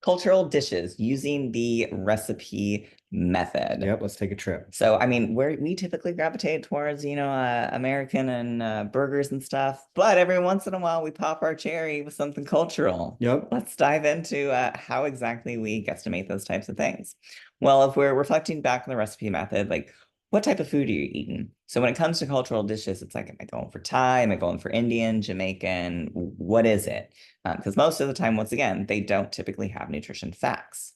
Cultural dishes using the recipe method. Yep, let's take a trip. So, I mean, we typically gravitate towards, American and burgers and stuff, but every once in a while we pop our cherry with something cultural. Yep. Let's dive into how exactly we guesstimate those types of things. Well, if we're reflecting back on the recipe method, like what type of food are you eating? So when it comes to cultural dishes, it's like, am I going for Thai? Am I going for Indian, Jamaican? What is it? Because most of the time, once again, they don't typically have nutrition facts.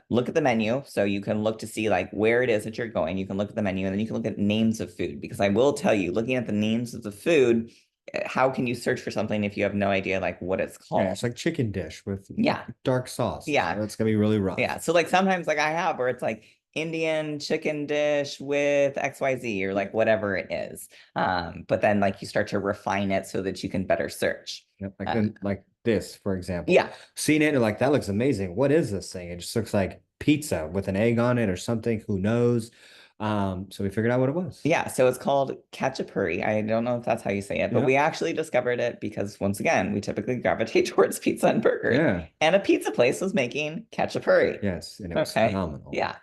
Look at the menu. So you can look to see like where it is that you're going. You can look at the menu and then you can look at names of food, because I will tell you, looking at the names of the food, how can you search for something if you have no idea like what it's Yeah, called? it's like chicken dish with Yeah. dark sauce. Yeah. So that's gonna be really rough. Yeah. So like sometimes like I have where it's like Indian chicken dish with XYZ or like whatever it is. But then like you start to refine it so that you can better search. Yep, like like this, for example. Yeah. Seeing it and you're like, that looks amazing. What is this thing? It just looks like pizza with an egg on it or something. Who knows? So we figured out what it was. Yeah, so it's called cacciapuri. I don't know if that's how you say it, but Yeah. we actually discovered it because once again, we typically gravitate towards pizza and burgers. Yeah. And a pizza place was making cacciapuri. Yes, and it was Okay. phenomenal. Yeah.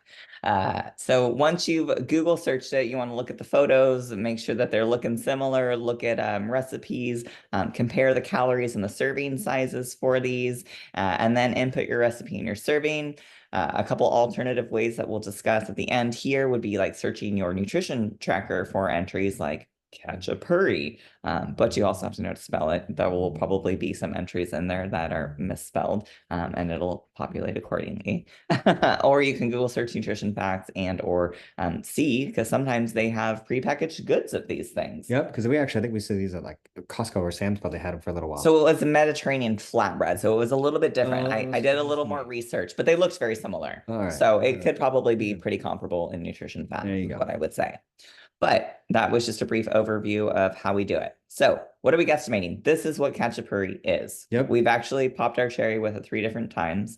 So once you've Google searched it, you want to look at the photos and make sure that they're looking similar, look at recipes, compare the calories and the serving sizes for these, and then input your recipe in your serving. A couple alternative ways that we'll discuss at the end here would be like searching your nutrition tracker for entries like cacciapuri, but you also have to know to spell it. There will probably be some entries in there that are misspelled, and it'll populate accordingly. Or you can Google search nutrition facts and or see, because sometimes they have prepackaged goods of these things. Yep, because we actually, I think we see these at like Costco or Sam's Club. They had them for a little while. So it was a Mediterranean flatbread, so it was a little bit different. I did a little more sweet. research, but they looked very similar. All right. So it could probably be pretty comparable in nutrition facts, There you is go. what I would say. But that was just a brief overview of how we do it. So what are we guesstimating? This is what cacciapuri is. Yep. We've actually popped our cherry with it 3 different times,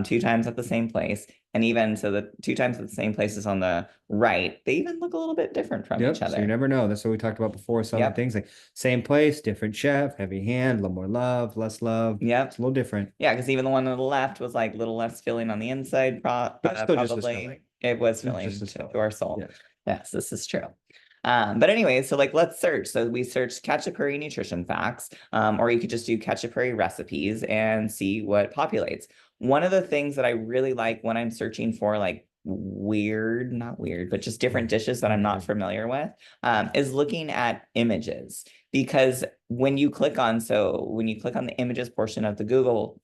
2 times at the same place. And even so the 2 times at the same places on the right, they even look a little bit different from each other. So you never know. That's what we talked about before. Some things like same place, different chef, heavy hand, a little more love, less love. Yep. It's a little different. Yeah, because even the one on the left was like a little less filling on the inside, probably. It was filling to our soul. Yeah. Yes, this is true. But anyway, so like let's search. So we searched cacciapuri nutrition facts, or you could just do cacciapuri recipes and see what populates. One of the things that I really like when I'm searching for like not weird, but just different dishes that I'm not familiar with, is looking at images. Because when you click on the images portion of the Google,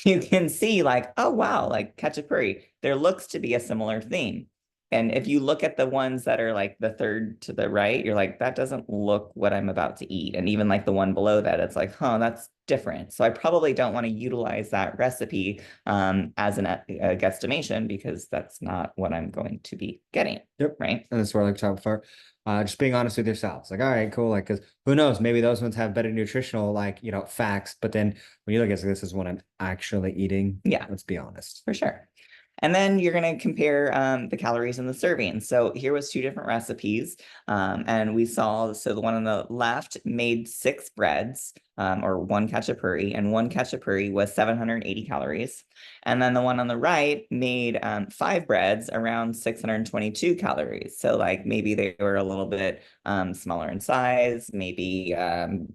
you can see like, oh wow, like cacciapuri, there looks to be a similar theme. And if you look at the ones that are like the third to the right, you're like, that doesn't look what I'm about to eat. And even like the one below that, it's like, huh, that's different. So I probably don't want to utilize that recipe as a guesstimation, because that's not what I'm going to be getting. Yep. Right. And that's where I like to talk before. Just being honest with yourselves. Like, all right, cool. Like, because who knows? Maybe those ones have better nutritional, like, facts. But then when you look at this is what I'm actually eating. Yeah. Let's be honest. For sure. And then you're going to compare the calories in the serving. So here was 2 different recipes. And we saw, so the one on the left made 6 breads, or 1 cacciapuri, and 1 cacciapuri was 780 calories. And then the one on the right made 5 breads, around 622 calories. So like maybe they were a little bit smaller in size, maybe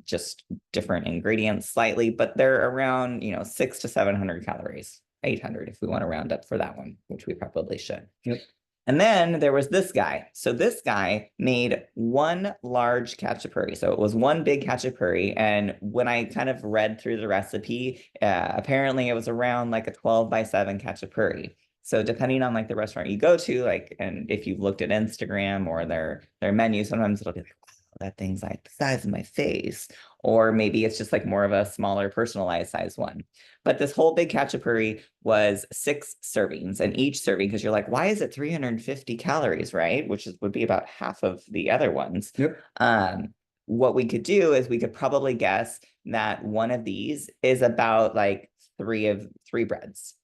just different ingredients slightly, but they're around, 600 to 700 calories. 800 if we want to round up for that one, which we probably should. Yep. And then there was this guy. So this guy made 1 large cacciapuri. So it was 1 big cacciapuri. And when I kind of read through the recipe, apparently it was around like a 12x7 cacciapuri. So depending on like the restaurant you go to, like, and if you've looked at Instagram or their menu, sometimes it'll be like, wow, that thing's like the size of my face. Or maybe it's just like more of a smaller personalized size one. But this whole big cacciapuri was 6 servings, and each serving, because you're like, why is it 350 calories, right? Which would be about half of the other ones. Yep. What we could do is we could probably guess that one of these is about like 3 breads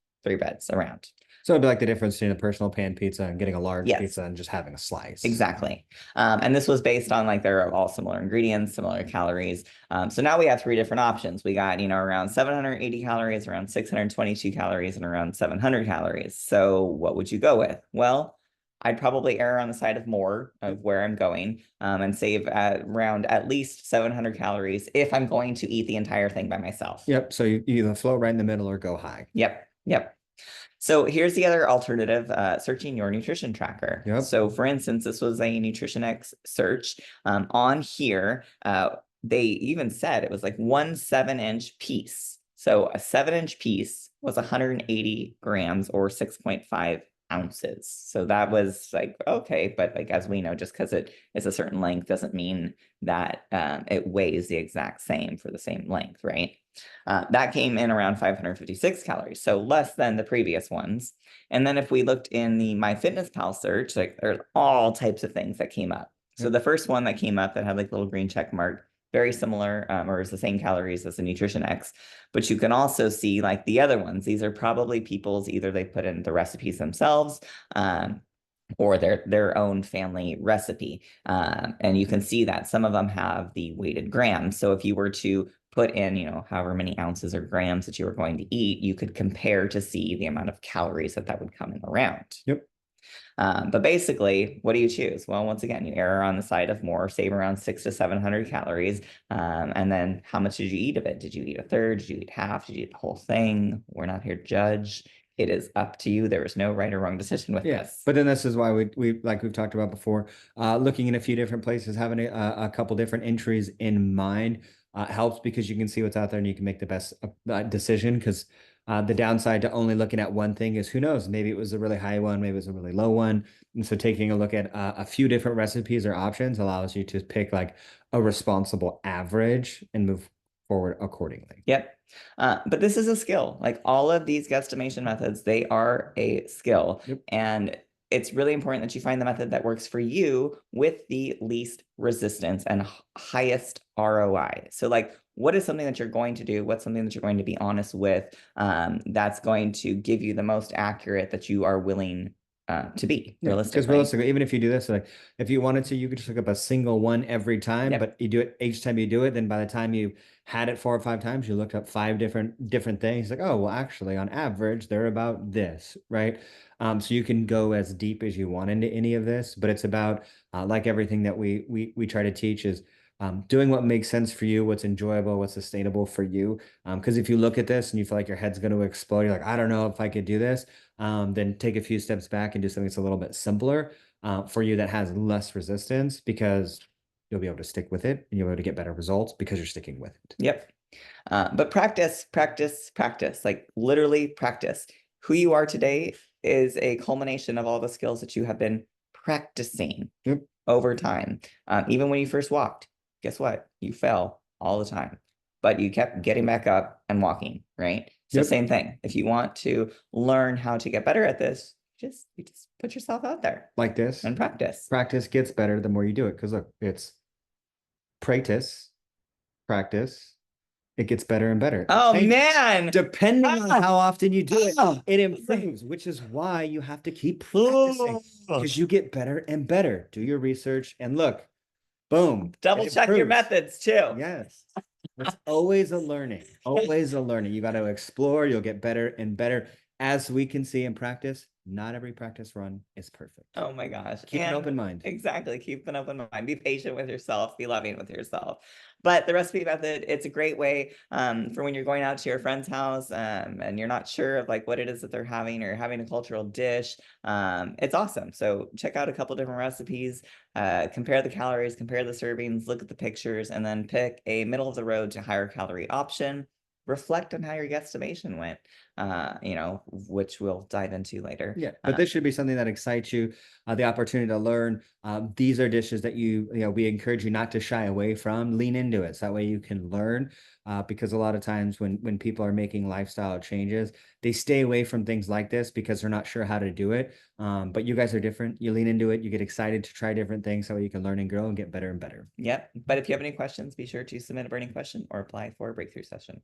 around. So it'd be like the difference between a personal pan pizza and getting a large Yes. pizza and just having a slice. Exactly. And this was based on like they're all similar ingredients, similar calories. So now we have three different options. We got, around 780 calories, around 622 calories, and around 700 calories. So what would you go with? Well, I'd probably err on the side of more of where I'm going and save around at least 700 calories if I'm going to eat the entire thing by myself. Yep. So you either float right in the middle or go high. Yep. Yep. So here's the other alternative, searching your nutrition tracker. Yep. So for instance, this was a Nutrition X search. On here, they even said it was like 1 7-inch piece. So a 7-inch piece was 180 grams or 6.5 ounces. So that was like, okay, but like as we know, just because it is a certain length doesn't mean that it weighs the exact same for the same length, right? That came in around 556 calories, so less than the previous ones. And then if we looked in the MyFitnessPal search, like there's all types of things that came up. So the first one that came up that had like little green check mark, very similar, or is the same calories as the Nutrition X. But you can also see like the other ones. These are probably people's, either they put in the recipes themselves, or their own family recipe. And you can see that some of them have the weighted grams. So if you were to put in, however many ounces or grams that you were going to eat, you could compare to see the amount of calories that would come in around. Yep. But basically, what do you choose? Well, once again, you err on the side of more, save around 600 to 700 calories. And then how much did you eat of it? Did you eat a third? Did you eat half? Did you eat the whole thing? We're not here to judge. It is up to you. There is no right or wrong decision with this. But then this is why we like we've talked about before, looking in a few different places, having a couple different entries in mind helps because you can see what's out there and you can make the best decision. Because the downside to only looking at one thing is who knows, maybe it was a really high one, maybe it was a really low one. And so taking a look at a few different recipes or options allows you to pick like a responsible average and move forward accordingly. Yep. But this is a skill. Like all of these guesstimation methods, they are a skill. Yep. And it's really important that you find the method that works for you with the least resistance and highest ROI. So like, what is something that you're going to do? What's something that you're going to be honest with, that's going to give you the most accurate that you are willing to be realistic. Because realistically, even if you do this, like if you wanted to, you could just look up a single one every time, but you do it each time you do it. Then by the time you had it 4 or 5 times, you looked up 5 different things. Like, oh, well, actually, on average, they're about this, right? So you can go as deep as you want into any of this, but it's about like everything that we try to teach is doing what makes sense for you, what's enjoyable, what's sustainable for you. Because if you look at this and you feel like your head's going to explode, you're like, I don't know if I could do this. Then take a few steps back and do something that's a little bit simpler for you that has less resistance because you'll be able to stick with it and you'll be able to get better results because you're sticking with it. Yep. But practice, practice, practice, like literally practice. Who you are today is a culmination of all the skills that you have been practicing over time. Even when you first walked, guess what? You fell all the time, but you kept getting back up and walking, right? So same thing. If you want to learn how to get better at this, you just put yourself out there. Like this. And practice. Practice gets better the more you do it. Because look, it's practice, it gets better and better. Oh, man. Depending on how often you do it, it improves, which is why you have to keep practicing because you get better and better. Do your research and look, boom. Double check your methods too. Yes. It's always a learning, always a learning. You got to explore, you'll get better and better. As we can see in practice, not every practice run is perfect. Oh my gosh. Keep an open mind. Exactly. Keep an open mind. Be patient with yourself. Be loving with yourself. But the recipe method, it's a great way for when you're going out to your friend's house and you're not sure of like what it is that they're having or having a cultural dish. It's awesome. So check out a couple different recipes, compare the calories, compare the servings, look at the pictures, and then pick a middle of the road to higher calorie option. Reflect on how your guesstimation went, which we'll dive into later. Yeah, but this should be something that excites you, the opportunity to learn. These are dishes that we encourage you not to shy away from. Lean into it. So that way you can learn, because a lot of times when people are making lifestyle changes, they stay away from things like this because they're not sure how to do it. But you guys are different. You lean into it. You get excited to try different things so you can learn and grow and get better and better. Yep. But if you have any questions, be sure to submit a burning question or apply for a breakthrough session.